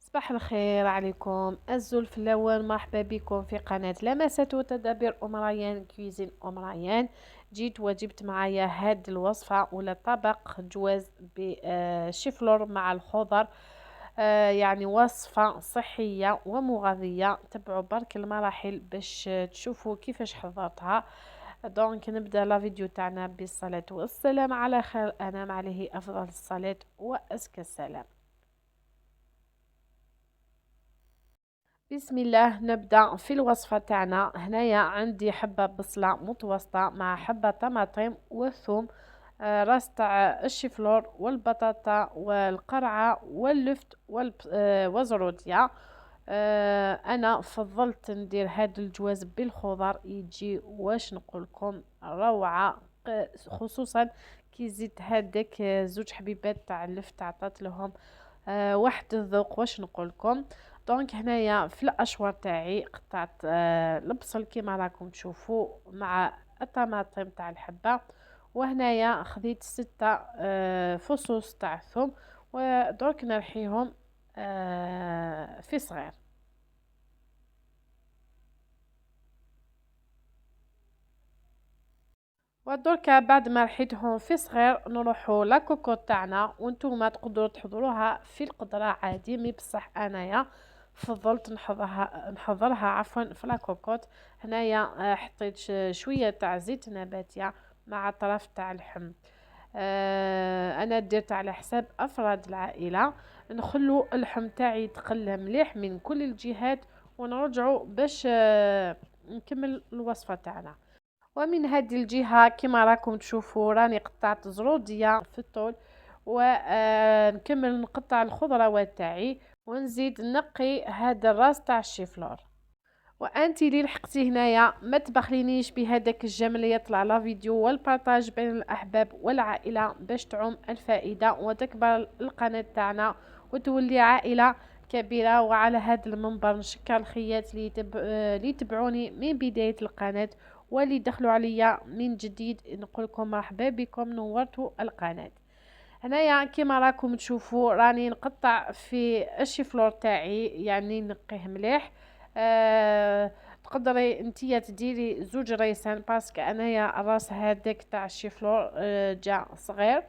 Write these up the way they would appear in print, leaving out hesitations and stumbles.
صباح الخير عليكم الزلف الأول، مرحبا بكم في قناة لمسات وتدابير أم ريان كويزين أم ريان. جيت وجبت معايا هاد الوصفة ولا طبق جواز بشيفلور مع الخضر. يعني وصفة صحية ومغذية، تبعوا برك المراحل باش تشوفوا كيفاش حضرتها. دونك نبدأ لا فيديو تاعنا بالصلاة والسلام على خير الأنام، عليه أفضل الصلاة وأزكى السلام. بسم الله، نبدأ في الوصفة تاعنا. هنايا عندي حبة بصلة متوسطة مع حبة طماطم والثوم، راس تاع الشيفلور والبطاطا والقرعة واللفت والزرودية. انا فضلت ندير هاد الجواز بالخضر، يجي واش نقولكم روعة. خصوصا كي زيد هاداك زوج حبيبات تاع اللفت عطات لهم واحد الذوق، واش نقولكم. دونك هنايا في الاشوار تاعي قطعت البصل كيما راكم تشوفوا مع الطماطم تاع الحبه. وهنايا خديت 6 فصوص تاع الثوم، ودرك نرحيهم في صغير. ودركا بعد ما رحيتهم في صغير نروحوا لاكوكوط تاعنا، وانتوما تقدروا تحضروها في القدرة عادي، مي بصح انايا فضلت نحضرها عفوا في لاكوكوط. هنايا حطيت شويه تاع زيت نباتيه مع طرف تاع اللحم. انا درت على حساب افراد العائله. نخلو اللحم تاعي يتقلى مليح من كل الجهات، ونرجعوا باش نكمل الوصفه تاعنا. ومن هذه الجهة كما راكم تشوفوا راني قطعت زرودية في الطول، ونكمل نقطع الخضروات تاعي ونزيد نقي هذا الراس تاع الشيفلور. وانتي اللي لحقتي هنايا ما تبخلينيش بهذاك الجمل اللي يطلع لا فيديو والبارطاج بين الاحباب والعائله باش تعم الفائده وتكبر القناه تاعنا وتولي عائله كبيره. وعلى هذا المنبر نشكر الخيات اللي يتبعوني من بدايه القناه، واللي دخلوا عليا من جديد نقول لكم مرحبا بكم، نورتوا القناه. هنايا كيما راكم تشوفوا راني نقطع في الشيفلور تاعي، يعني نقيه مليح. تقدري انتيا تديري زوج ريسان باسكو انايا الراس هذاك تاع الشيفلور جا صغير.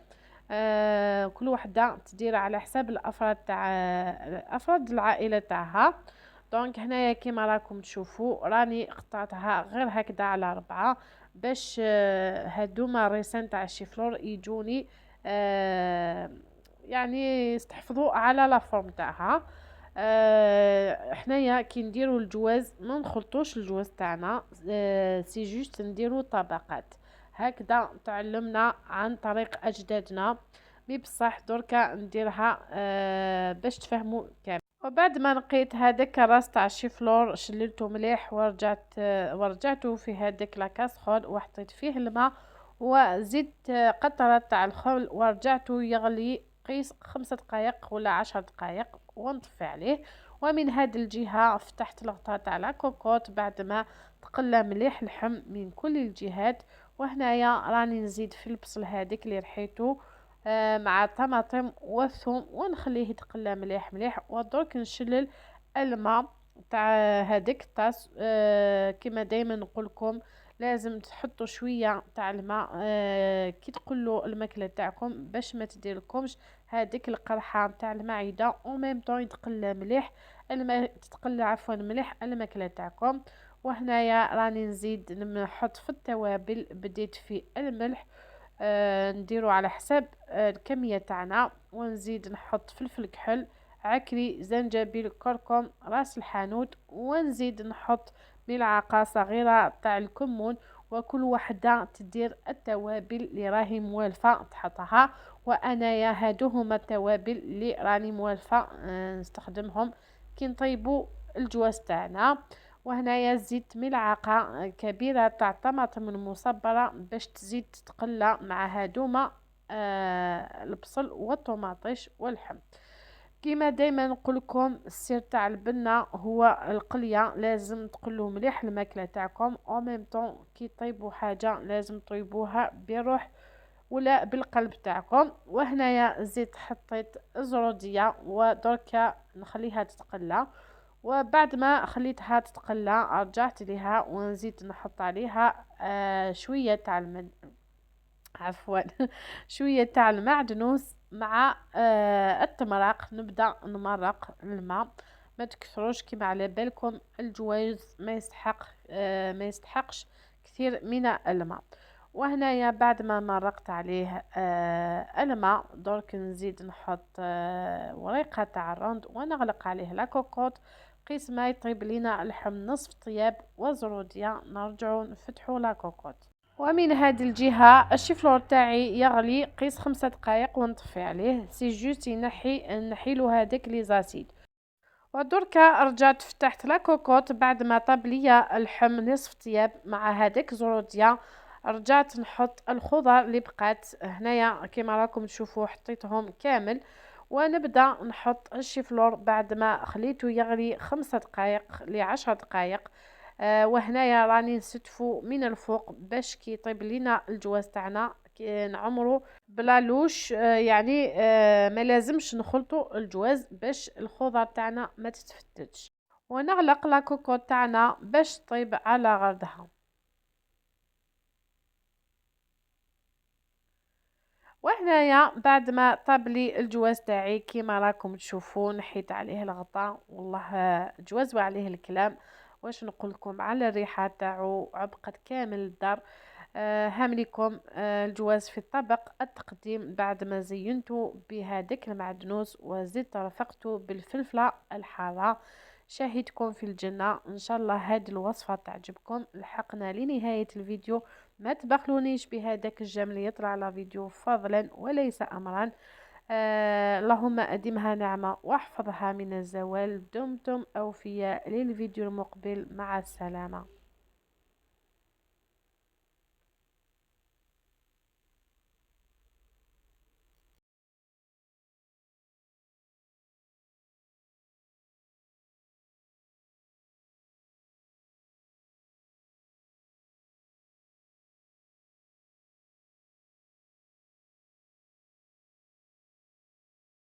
كل وحده تدير على حساب الافراد تاع افراد العائله تاعها. دونك هنايا كيما راكم تشوفوا راني قطعتها غير هكذا على 4 باش هادوما ريسان تاع الشيفلور يجوني آه يعني يستحفظوا على لا فورم تاعها. حنايا كي نديروا الجواز ما نخلطوش الجواز تاعنا، سي جوست نديروا طبقات هكذا، تعلمنا عن طريق اجدادنا. مي بصح دركا نديرها باش تفهموا كامل. وبعد ما نقيت هذاك الراس تاع الشيفلور شللته مليح ورجعته في هذاك لاكاسخول وحطيت فيه الماء، وزدت قطرة تاع الخل ورجعته يغلي قيس 5 دقائق ولا 10 دقائق ونطفي عليه. ومن هذه الجهة فتحت الغطاء تاع لاكوكوت بعد ما تقلى مليح اللحم من كل الجهات. وهنايا راني نزيد في البصل هذيك اللي رحيته مع الطماطم والثوم ونخليه يتقلى مليح مليح. ودرك نشلل الماء تاع هذيك الطاس. كما دايما نقولكم لازم تحطوا شويه تاع الماء كي تقلوا الماكله تاعكم باش ما تديرلكمش هذيك القرحه تاع المعده، او ميم طون يتقلى مليح الماء، تتقلى عفوا مليح الماكله تاعكم. وهنايا راني نزيد نحط في التوابل، بديت في الملح نديرو على حساب الكمية تاعنا، ونزيد نحط فلفل كحل عكري زنجبيل كركم راس الحانوت، ونزيد نحط ملعقة صغيرة تاع الكمون. وكل وحدة تدير التوابل اللي راهي موالفة تحطها. وانايا هادو هما التوابل اللي راني موالفة نستخدمهم كي نطيبو الجواز تاعنا. وهنايا زدت ملعقة كبيرة تاع طماطم المصبرة باش تزيد تتقلى مع هادوما البصل والطماطيش واللحم. كيما دايما نقولكم السر تاع البنة هو القلية، لازم تقلوا مليح الماكلة تاعكم او ميم طون كي طيبوا حاجة لازم طيبوها بروح ولا بالقلب تاعكم. وهنايا زيت حطيت زروديه ودركا نخليها تتقلى. وبعد ما خليتها تتقلى رجعت ليها ونزيد نحط عليها شويه تاع عفوا شويه تاع المعدنوس مع التمراق. نبدا نمرق الماء، ما تكثروش كما على بالكم الجواز ما يستحقش كثير من الماء. وهنايا بعد ما مرقت عليه الماء درك نزيد نحط وريقه تاع الرند ونغلق عليه لا كوكوط. قيس ما يطيب لينا اللحم نصف طياب وزروديه نرجعو نفتحو لا كوكوط. ومن هذه الجهة الشيفلور تاعي يغلي قيس 5 دقائق ونطفي عليه. سي جوست نحيلو هذاك لي زاسيد. ودركا رجعت فتحت لا كوكوط بعد ما طاب ليا اللحم نصف طياب مع هذاك زرودية. رجعت نحط الخضر اللي بقات هنايا كما راكم تشوفوا حطيتهم كامل. ونبدا نحط الشيفلور بعد ما خليته يغلي 5 دقائق ل10 دقائق. وهنايا راني نستفو من الفوق باش كي يطيب لينا الجواز تاعنا نعمرو بلا لوش. يعني ما لازمش نخلطوا الجواز باش الخضر تاعنا ما تتفتتش. ونغلق لا كوكوط تاعنا باش طيب على غردها. وهنايا بعد ما طاب لي الجواز تاعي كيما راكم تشوفون نحيت عليه الغطاء. والله جواز وعليه الكلام. واش نقول لكم على الريحه تاعو عبقت كامل الدار. هامليكم الجواز في الطبق. التقديم بعد ما زينته بهذاك المعدنوس وزدت رفقته بالفلفله الحاره. شاهدكم في الجنه ان شاء الله. هذه الوصفه تعجبكم. لحقنا لنهايه الفيديو. ما تبخلونيش بهذاك الجمل اللي يطلع على فيديو فضلا وليس امرا. اللهم ادمها نعمه واحفظها من الزوال. دمتم اوفياء. للفيديو المقبل مع السلامه.